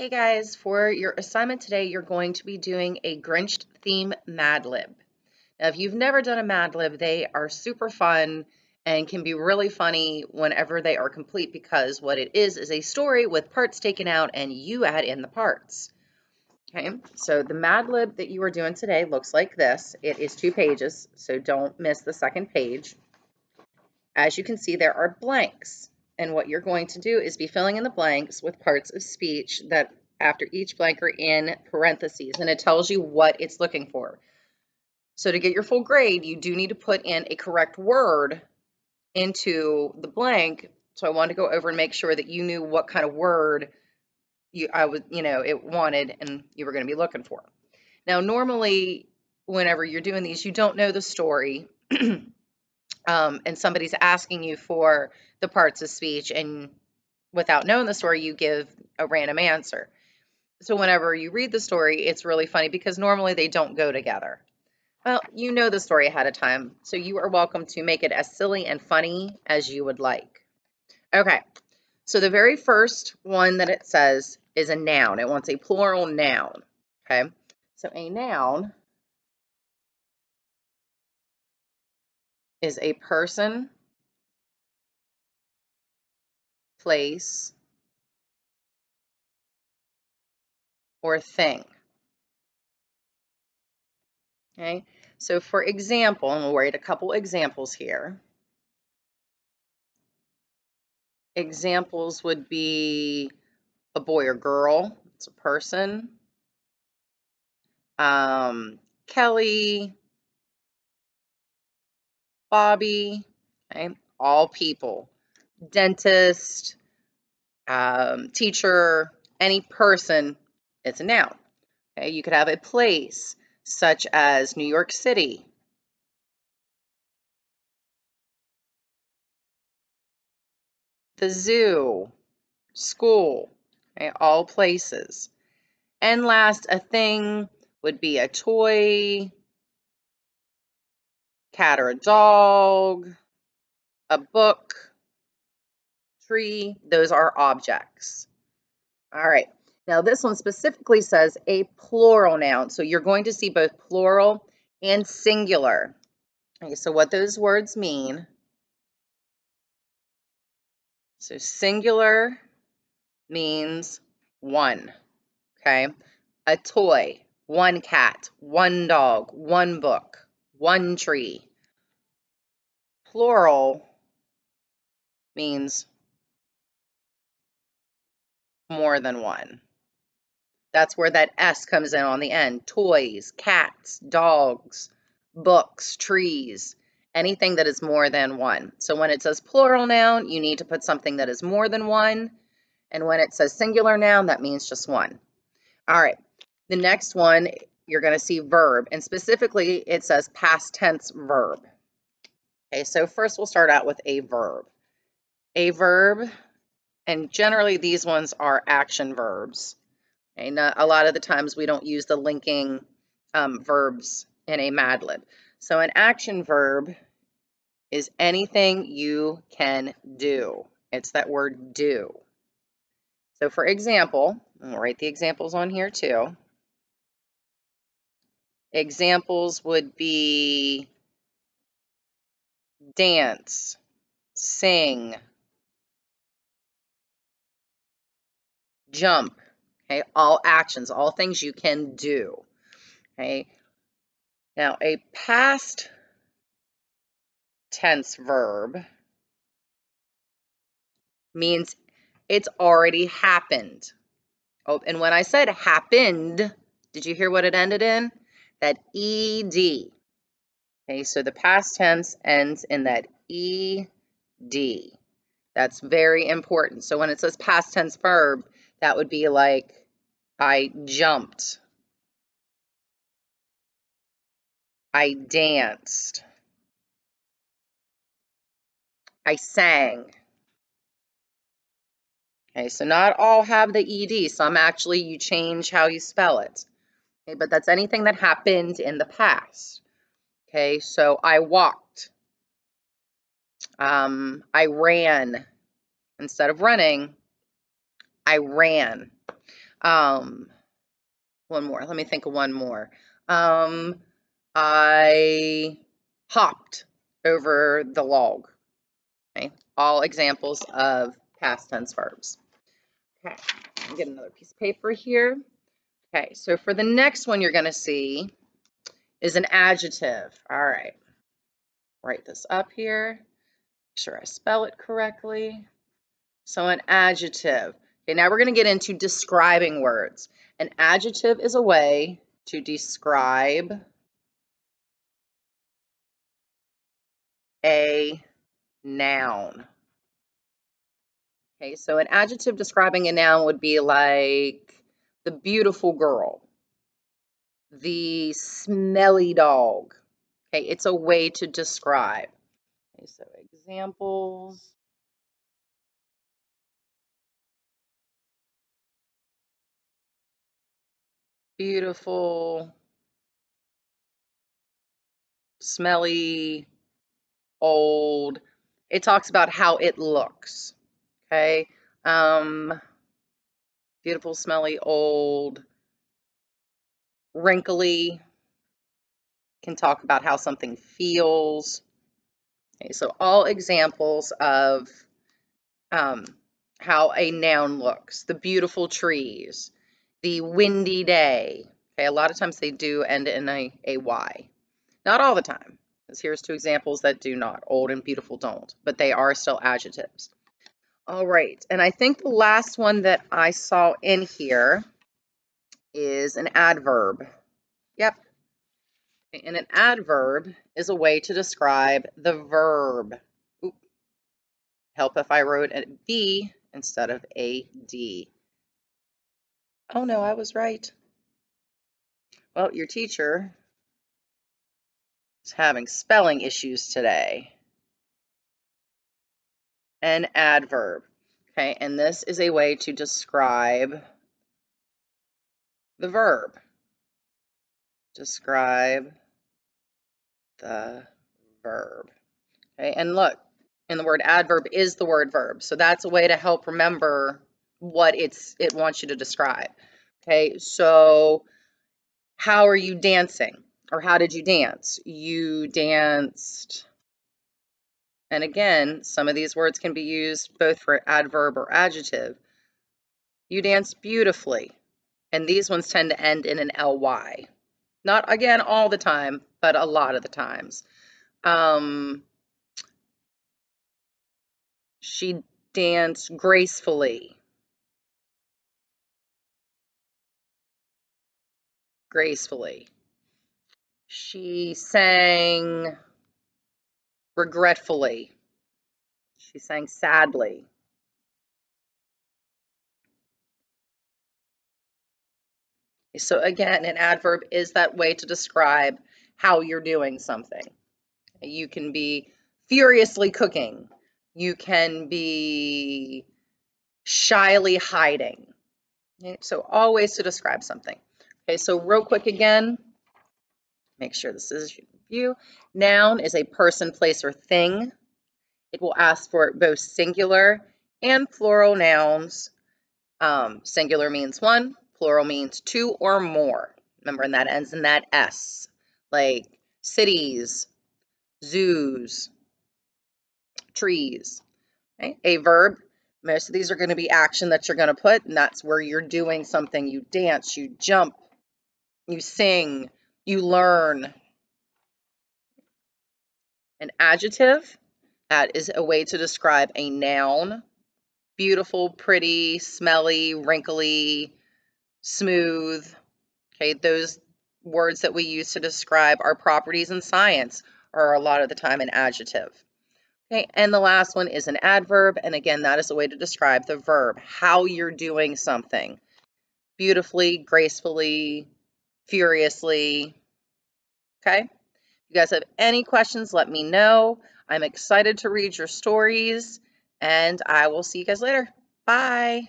Hey guys, for your assignment today, you're going to be doing a Grinch theme Mad Lib. Now, if you've never done a Mad Lib, they are super fun and can be really funny whenever they are complete because what it is a story with parts taken out and you add in the parts. Okay, so the Mad Lib that you are doing today looks like this. It is 2 pages, so don't miss the second page. As you can see, there are blanks. And what you're going to do is be filling in the blanks with parts of speech that after each blank are in parentheses, and it tells you what it's looking for. So to get your full grade, you do need to put in a correct word into the blank. So I wanted to go over and make sure that you knew what kind of word it wanted and you were going to be looking for. Now, normally, whenever you're doing these, you don't know the story. And somebody's asking you for the parts of speech, and without knowing the story, you give a random answer. So whenever you read the story, it's really funny because normally they don't go together. Well, you know the story ahead of time, so you are welcome to make it as silly and funny as you would like. Okay, so the very first one that it says is a noun. It wants a plural noun. Okay, so a noun is a person, place, or thing. Okay, so for example, and we'll write a couple examples here. Examples would be a boy or girl, it's a person. Kelly, Bobby, okay, all people. Dentist, teacher, any person, it's a noun. Okay, you could have a place, such as New York City. The zoo, school, okay, all places. And last, a thing would be a toy, cat or a dog, a book, tree. Those are objects. All right. Now this one specifically says a plural noun. So you're going to see both plural and singular. Okay, so what those words mean. So singular means one. Okay. A toy, one cat, one dog, one book, one tree. Plural means more than one. That's where that S comes in on the end. Toys, cats, dogs, books, trees, anything that is more than one. So when it says plural noun, you need to put something that is more than one. And when it says singular noun, that means just one. All right. The next one, you're going to see verb. And specifically, it says past tense verb. Okay, so first we'll start out with a verb. A verb, and generally these ones are action verbs. Okay, a lot of the times we don't use the linking verbs in a Mad Lib. So an action verb is anything you can do. It's that word do. So for example, we'll write the examples on here too. Examples would be dance, sing, jump. Okay, all actions, all things you can do. Okay. Now a past tense verb means it's already happened. Oh, and when I said happened, did you hear what it ended in? That ED. Okay, so the past tense ends in that ED. That's very important. So when it says past tense verb, that would be like, I jumped. I danced. I sang. Okay, so not all have the ED. Some actually, you change how you spell it. Okay, but that's anything that happened in the past. Okay, so I walked. I ran. Instead of running, I ran. One more. Let me think of one more. I hopped over the log. Okay. All examples of past tense verbs. Okay. I'll get another piece of paper here. Okay. So for the next one you're going to see is an adjective. All right. Write this up here. Make sure I spell it correctly. So an adjective. Okay, now we're going to get into describing words. An adjective is a way to describe a noun. Okay, so an adjective describing a noun would be like the beautiful girl, the smelly dog. Okay, it's a way to describe. Okay, so examples. Beautiful, smelly, old. It talks about how it looks. Okay. Beautiful, smelly, old, wrinkly. Can talk about how something feels. Okay, so all examples of how a noun looks. The beautiful trees, the windy day. Okay, a lot of times they do end in a Y. Not all the time, because here's two examples that do not. Old and beautiful don't, but they are still adjectives. All right, and I think the last one that I saw in here is an adverb. Yep. And an adverb is a way to describe the verb. Oop. Help if I wrote a V instead of a D. Oh no, I was right. Well, your teacher is having spelling issues today. An adverb. Okay, and this is a way to describe the verb. Describe the verb. Okay, and look, and the word adverb is the word verb. So that's a way to help remember what it wants you to describe. Okay, so how are you dancing? Or how did you dance? You danced. And again, some of these words can be used both for adverb or adjective. You danced beautifully. And these ones tend to end in an ly. Not, again, all the time, but a lot of the times. She danced gracefully. Gracefully. She sang regretfully. She sang sadly. So again, an adverb is that way to describe how you're doing something. You can be furiously cooking. You can be shyly hiding. Okay, so all ways to describe something. Okay, so real quick again, make sure this is you. Noun is a person, place, or thing. It will ask for both singular and plural nouns. Singular means one, plural means two or more. Remember, and that ends in that S, like cities, zoos, trees. Okay? A verb, most of these are going to be action that you're going to put, and that's where you're doing something. You dance, you jump, you sing, you learn. An adjective, that is a way to describe a noun. Beautiful, pretty, smelly, wrinkly, smooth. Okay, those words that we use to describe our properties in science are a lot of the time an adjective. Okay, and the last one is an adverb, and again, that is a way to describe the verb, how you're doing something. Beautifully, gracefully, furiously. Okay? If you guys have any questions, let me know. I'm excited to read your stories, and I will see you guys later. Bye.